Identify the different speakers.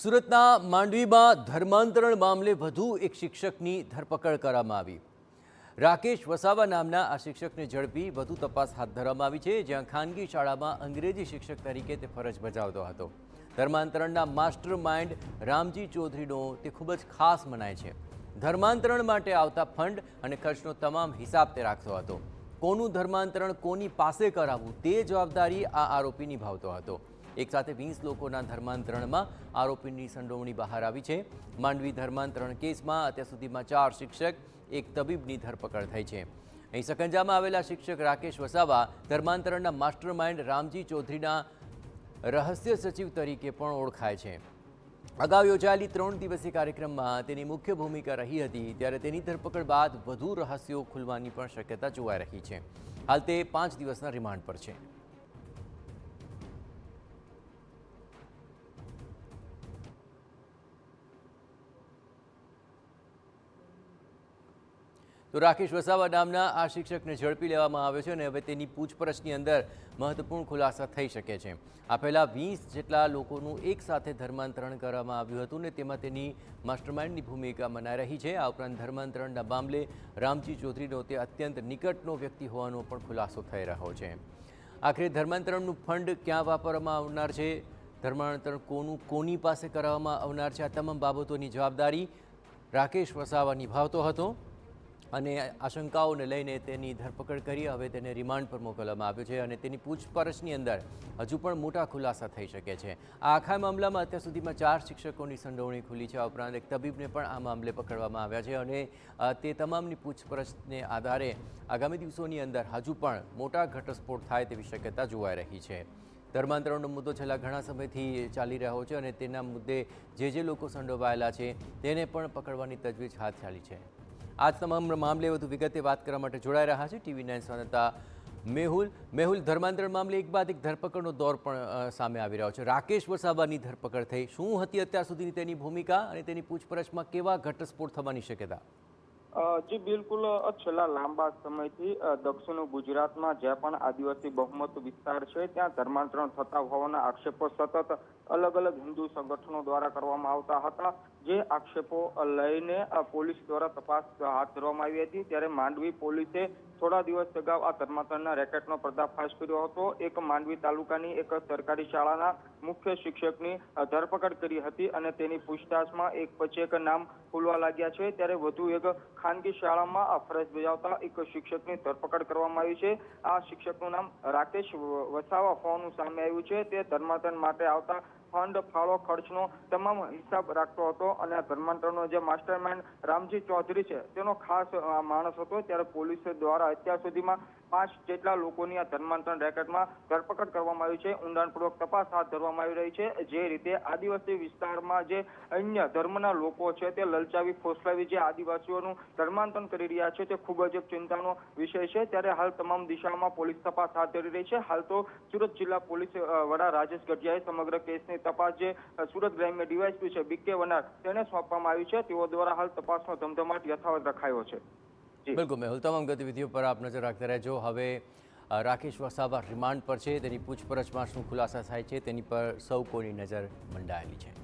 Speaker 1: સુરતના માંડવીમાં ધર્માંતરણ મામલે વધુ એક શિક્ષકની ધરપકડ કરવામાં આવી। રાકેશ વસાવા નામના આ શિક્ષકને ઝડપી વધુ તપાસ હાથ ધરવામાં આવી છે, જ્યાં ખાનગી શાળામાં અંગ્રેજી શિક્ષક તરીકે તે ફરજ બજાવતો હતો। ધર્માંતરણના માસ્ટર માઇન્ડ રામજી ચૌધરીનો તે ખૂબ જ ખાસ મનાય છે। ધર્માંતરણ માટે આવતા ફંડ અને ખર્ચનો તમામ હિસાબ તે રાખતો હતો। કોનું ધર્માંતરણ કોની પાસે કરાવવું તે જવાબદારી આ આરોપી નિભાવતો હતો। એક સાથે 20 લોકોના ધર્માંતરણમાં આરોપીની સંડોવણી બહાર આવી છે। માંડવી ધર્માંતરણ કેસમાં અત્યાર સુધીમાં 4 શિક્ષક, એક તબીબની ધરપકડ થઈ છે। અહીં સકંજામાં આવેલા શિક્ષક રાકેશ વસાવા ધર્માંતરણના માસ્ટર માઇન્ડ રામજી ચૌધરીના રહસ્ય સચિવ તરીકે પણ ઓળખાય છે। અગાઉ યોજાયેલી 3 દિવસીય કાર્યક્રમમાં તેની મુખ્ય ભૂમિકા રહી હતી, ત્યારે તેની ધરપકડ બાદ વધુ રહસ્યો ખુલવાની પણ શક્યતા જોવાઈ રહી છે। હાલ તે 5 દિવસના રિમાન્ડ પર છે। તો રાકેશ વસાવા નામના આ શિક્ષકને ઝડપી લેવામાં આવ્યો છે અને હવે તેની પૂછપરછની અંદર મહત્વપૂર્ણ ખુલાસા થઈ શકે છે। આ પહેલાં 20 જેટલા લોકોનું એક સાથે ધર્માંતરણ કરવામાં આવ્યું હતું ને તેમાં તેની માસ્ટરમાઇન્ડની ભૂમિકા મનાઈ રહી છે। આ ઉપરાંત ધર્માંતરણના મામલે રામજી ચૌધરીનો તે અત્યંત નિકટનો વ્યક્તિ હોવાનો પણ ખુલાસો થઈ રહ્યો છે। આખરે ધર્માંતરણનું ફંડ ક્યાં વાપરવામાં આવનાર છે, ધર્માંતરણ કોની પાસે કરાવવામાં આવનાર છે, આ તમામ બાબતોની જવાબદારી રાકેશ વસાવા નિભાવતો હતો અને આશંકાઓને લઈને તેની ધરપકડ કરી હવે તેને રિમાન્ડ પર મોકલવામાં આવ્યો છે અને તેની પૂછપરછની અંદર હજુ પણ મોટા ખુલાસા થઈ શકે છે। આ આખા મામલામાં અત્યાર સુધીમાં 4 શિક્ષકોની સંડોવણી ખુલી છે। આ ઉપરાંત એક તબીબને પણ આ મામલે પકડવામાં આવ્યા છે અને તે તમામની પૂછપરછને આધારે આગામી દિવસોની અંદર હજુ પણ મોટા ઘટસ્ફોટ થાય તેવી શક્યતા જોવાઈ રહી છે। ધર્માંતરણનો મુદ્દો છેલ્લા ઘણા સમયથી ચાલી રહ્યો છે અને તેના મુદ્દે જે લોકો સંડોવાયેલા છે તેને પણ પકડવાની તજવીજ હાથ ચાલી છે। આજ તમામ મામલે વધુ વિગતે વાત કરવા માટે જોડાઈ રહ્યા છે TV9 સંવાદદાતા મેહુલ। ધર્માંતરણ મામલે એક બાદ એક ધરપકડનો દોર પણ સામે આવી રહ્યો છે। રાકેશ વસાવાની ધરપકડ થઈ, શું હતી અત્યાર સુધીની તેની ભૂમિકા અને તેની પૂછપરછમાં કેવા ઘટસ્ફોટ થવાની શક્યતા?
Speaker 2: જી બિલકુલ, છેલ્લા લાંબા સમયથી દક્ષિણ ગુજરાતમાં જે પણ આદિવાસી બહુમત વિસ્તાર છે ત્યાં ધર્માંતરણ થતા હોવાના આક્ષેપો સતત અલગ અલગ હિન્દુ સંગઠનો દ્વારા કરવામાં આવતા હતા। જે આક્ષેપો લઈને પોલીસ દ્વારા તપાસ હાથ ધરવામાં આવી હતી, ત્યારે માંડવી પોલીસે થોડા દિવસ અગાઉ આ ધર્માંતરણના રેકેટનો પર્દાફાશ કર્યો હતો। એક માંડવી તાલુકાની એક સરકારી શાળાના મુખ્ય શિક્ષકની ધરપકડ કરી હતી અને તેની પૂછતાછમાં એક પછી એક નામ ખુલવા લાગ્યા છે। ત્યારે વધુ એક ખાનગી શાળામાં ફરજ બજાવતા એક શિક્ષકની ધરપકડ કરવામાં આવી છે। આ શિક્ષકનું નામ રાકેશ વસાવા હોવાનું સામે આવ્યું છે। તે ધર્માંતરણ માટે આવતા ફંડ, ફાળો, ખર્ચનો તમામ હિસાબ રાખતો હતો અને આ ધર્માંતરણનો જે માસ્ટર માઇન્ડ રામજી ચૌધરી છે તેનો ખાસ માણસ હતો। ત્યારે પોલીસ દ્વારા અત્યાર સુધીમાં 5 જેટલા લોકોની આ ધર્માંતરણ રેકેટમાં ધરપકડ કરવામાં આવી છે। ઊંડાણપૂર્વક તપાસ હાથ ધરવામાં આવી રહી છે। જે રીતે આદિવાસી વિસ્તારમાં જે અન્ય ધર્મના લોકો છે તે લલચાવી ફોસલાવી જે આદિવાસીઓનું ધર્માંતરણ કરી રહ્યા છે તે ખૂબ જ એક ચિંતાનો વિષય છે। ત્યારે હાલ તમામ દિશામાં પોલીસ તપાસ હાથ ધરી રહી છે। હાલ તો સુરત જિલ્લા પોલીસ વડા રાજેશ ગઢિયાએ સમગ્ર કેસની તપાસ જે સુરત ગ્રામ્ય ડીવાયએસપી છે BK વનાર તેને સોંપવામાં આવી છે। તેઓ દ્વારા હાલ તપાસનો ધમધમાટ યથાવત રખાયો છે।
Speaker 1: બિલકુલ મેહુલ, તમામ ગતિવિધિઓ પર આપ નજર રાખતા રહેજો। હવે રાકેશ વસાવા રિમાન્ડ પર છે, તેની પૂછપરછમાં શું ખુલાસા થાય છે તેની પર સૌ કોઈની નજર મંડાયેલી છે।